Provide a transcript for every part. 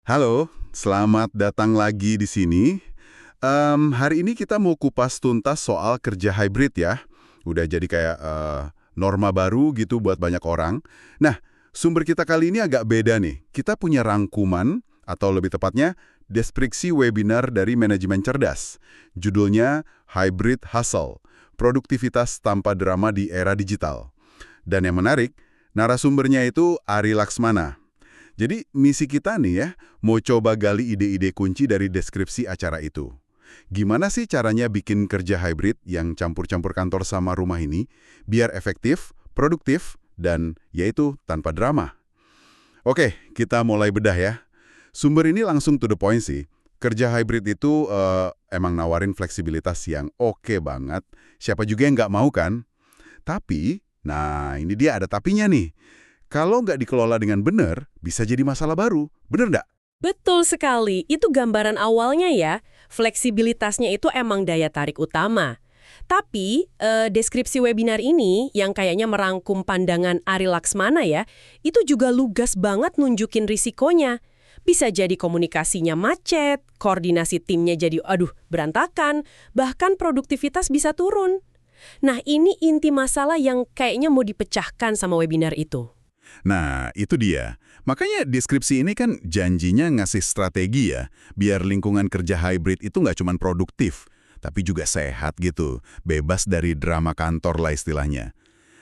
Halo, selamat datang lagi di sini. Hari ini kita mau kupas tuntas soal kerja hybrid ya. Udah jadi kayak norma baru gitu buat banyak orang. Nah, sumber kita kali ini agak beda nih. Kita punya rangkuman, atau lebih tepatnya, deskripsi webinar dari manajemen cerdas. Judulnya Hybrid Hustle, Produktivitas Tanpa Drama di Era Digital. Dan yang menarik, narasumbernya itu Ari Laksmana. Jadi misi kita nih ya, mau coba gali ide-ide kunci dari deskripsi acara itu. Gimana sih caranya bikin kerja hybrid yang campur-campur kantor sama rumah ini, biar efektif, produktif, dan yaitu tanpa drama? Oke, kita mulai bedah ya. Sumber ini langsung to the point sih. Kerja hybrid itu emang nawarin fleksibilitas yang oke banget. Siapa juga yang nggak mau kan? Tapi, nah ini dia ada tapinya nih. Kalau nggak dikelola dengan benar, bisa jadi masalah baru. Bener nggak? Betul sekali, itu gambaran awalnya ya. Fleksibilitasnya itu emang daya tarik utama. Tapi, deskripsi webinar ini yang kayaknya merangkum pandangan Ari Laksmana ya, itu juga lugas banget nunjukin risikonya. Bisa jadi komunikasinya macet, koordinasi timnya jadi berantakan, bahkan produktivitas bisa turun. Nah, ini inti masalah yang kayaknya mau dipecahkan sama webinar itu. Nah, itu dia. Makanya deskripsi ini kan janjinya ngasih strategi ya, biar lingkungan kerja hybrid itu nggak cuma produktif, tapi juga sehat gitu, bebas dari drama kantor lah istilahnya.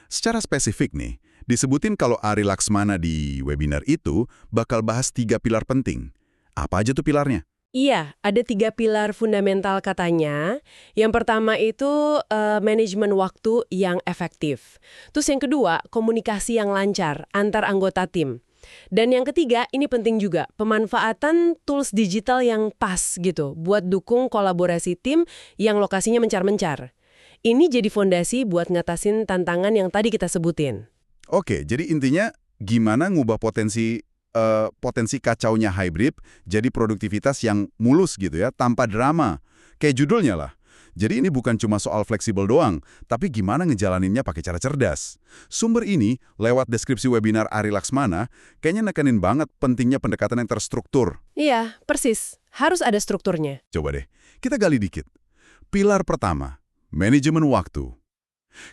Secara spesifik nih, disebutin kalau Ari Laksmana di webinar itu bakal bahas 3 pilar penting. Apa aja tuh pilarnya? Iya, ada 3 pilar fundamental katanya. Yang pertama itu manajemen waktu yang efektif. Terus yang kedua, komunikasi yang lancar antar anggota tim. Dan yang ketiga, ini penting juga, pemanfaatan tools digital yang pas gitu, buat dukung kolaborasi tim yang lokasinya mencar-mencar. Ini jadi fondasi buat ngatasin tantangan yang tadi kita sebutin. Oke, jadi intinya gimana ngubah potensi kacaunya hybrid jadi produktivitas yang mulus gitu ya, tanpa drama. Kayak judulnya lah. Jadi ini bukan cuma soal fleksibel doang, tapi gimana ngejalaninnya pakai cara cerdas. Sumber ini, lewat deskripsi webinar Ari Laksmana, kayaknya nekenin banget pentingnya pendekatan yang terstruktur. Iya, persis. Harus ada strukturnya. Coba deh, kita gali dikit. Pilar pertama, manajemen waktu.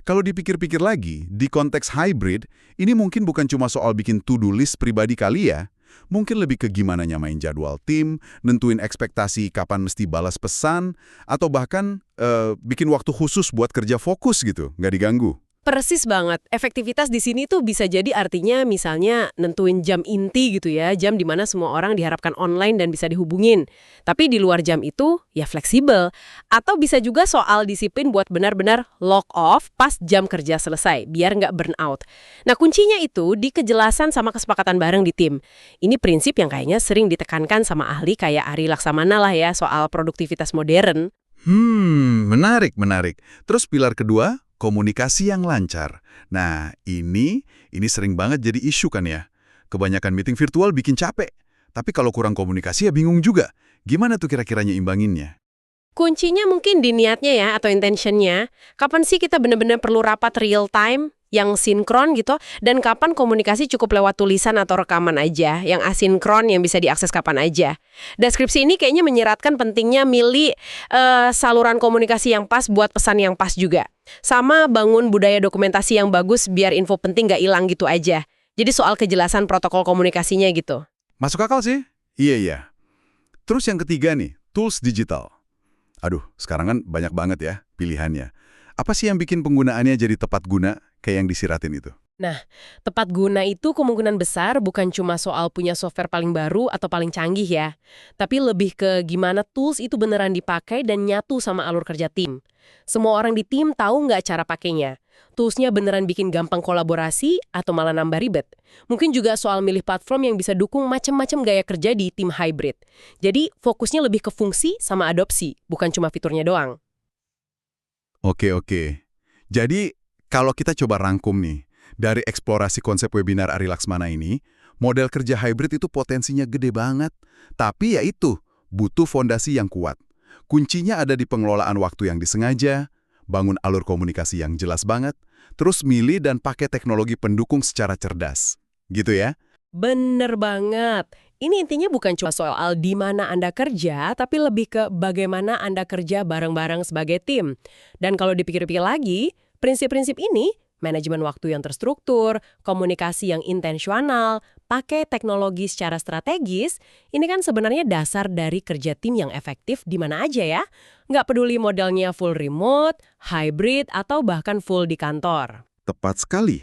Kalau dipikir-pikir lagi, di konteks hybrid, ini mungkin bukan cuma soal bikin to-do list pribadi kali ya. Mungkin lebih ke gimana nyamain jadwal tim, nentuin ekspektasi kapan mesti balas pesan, atau bahkan bikin waktu khusus buat kerja fokus gitu, nggak diganggu. Persis banget. Efektivitas di sini tuh bisa jadi artinya misalnya nentuin jam inti gitu ya, jam di mana semua orang diharapkan online dan bisa dihubungin. Tapi di luar jam itu ya fleksibel. Atau bisa juga soal disiplin buat benar-benar log off pas jam kerja selesai, biar nggak burn out. Nah kuncinya itu di kejelasan sama kesepakatan bareng di tim. Ini prinsip yang kayaknya sering ditekankan sama ahli kayak Ari Laksamana lah ya soal produktivitas modern. Menarik, menarik. Terus pilar kedua, komunikasi yang lancar. Nah, ini sering banget jadi isu kan ya. Kebanyakan meeting virtual bikin capek. Tapi kalau kurang komunikasi ya bingung juga. Gimana tuh kira-kiranya imbanginnya? Kuncinya mungkin di niatnya ya, atau intentionnya. Kapan sih kita benar-benar perlu rapat real time, yang sinkron gitu, dan kapan komunikasi cukup lewat tulisan atau rekaman aja, yang asinkron yang bisa diakses kapan aja. Deskripsi ini kayaknya menyeratkan pentingnya milih saluran komunikasi yang pas buat pesan yang pas juga. Sama bangun budaya dokumentasi yang bagus biar info penting nggak hilang gitu aja. Jadi soal kejelasan protokol komunikasinya gitu. Masuk akal sih? Iya, iya. Terus yang ketiga nih, tools digital. Aduh, sekarang kan banyak banget ya pilihannya. Apa sih yang bikin penggunaannya jadi tepat guna kayak yang disiratin itu? Nah, tepat guna itu kemungkinan besar bukan cuma soal punya software paling baru atau paling canggih ya. Tapi lebih ke gimana tools itu beneran dipakai dan nyatu sama alur kerja tim. Semua orang di tim tahu nggak cara pakainya. Toolsnya beneran bikin gampang kolaborasi atau malah nambah ribet. Mungkin juga soal milih platform yang bisa dukung macam-macam gaya kerja di tim hybrid. Jadi fokusnya lebih ke fungsi sama adopsi, bukan cuma fiturnya doang. Oke, oke. Jadi, kalau kita coba rangkum nih, dari eksplorasi konsep webinar Ari Laksmana ini, model kerja hybrid itu potensinya gede banget. Tapi ya itu, butuh fondasi yang kuat. Kuncinya ada di pengelolaan waktu yang disengaja, bangun alur komunikasi yang jelas banget, terus milih dan pakai teknologi pendukung secara cerdas. Gitu ya? Bener banget. Ini intinya bukan cuma soal di mana Anda kerja, tapi lebih ke bagaimana Anda kerja bareng-bareng sebagai tim. Dan kalau dipikir-pikir lagi, prinsip-prinsip ini, manajemen waktu yang terstruktur, komunikasi yang intensional, pakai teknologi secara strategis, ini kan sebenarnya dasar dari kerja tim yang efektif di mana aja ya. Nggak peduli modelnya full remote, hybrid, atau bahkan full di kantor. Tepat sekali.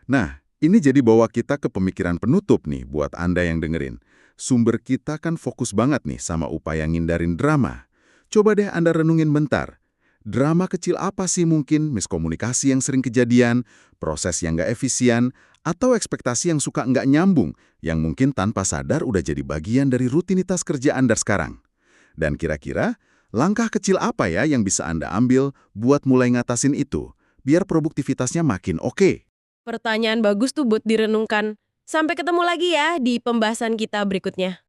Nah, ini jadi bawa kita ke pemikiran penutup nih buat Anda yang dengerin. Sumber kita kan fokus banget nih sama upaya ngindarin drama. Coba deh Anda renungin bentar. Drama kecil apa sih mungkin, miskomunikasi yang sering kejadian, proses yang nggak efisien, atau ekspektasi yang suka nggak nyambung, yang mungkin tanpa sadar udah jadi bagian dari rutinitas kerja Anda sekarang. Dan kira-kira, langkah kecil apa ya yang bisa Anda ambil buat mulai ngatasin itu, biar produktivitasnya makin oke? Pertanyaan bagus tuh buat direnungkan. Sampai ketemu lagi ya di pembahasan kita berikutnya.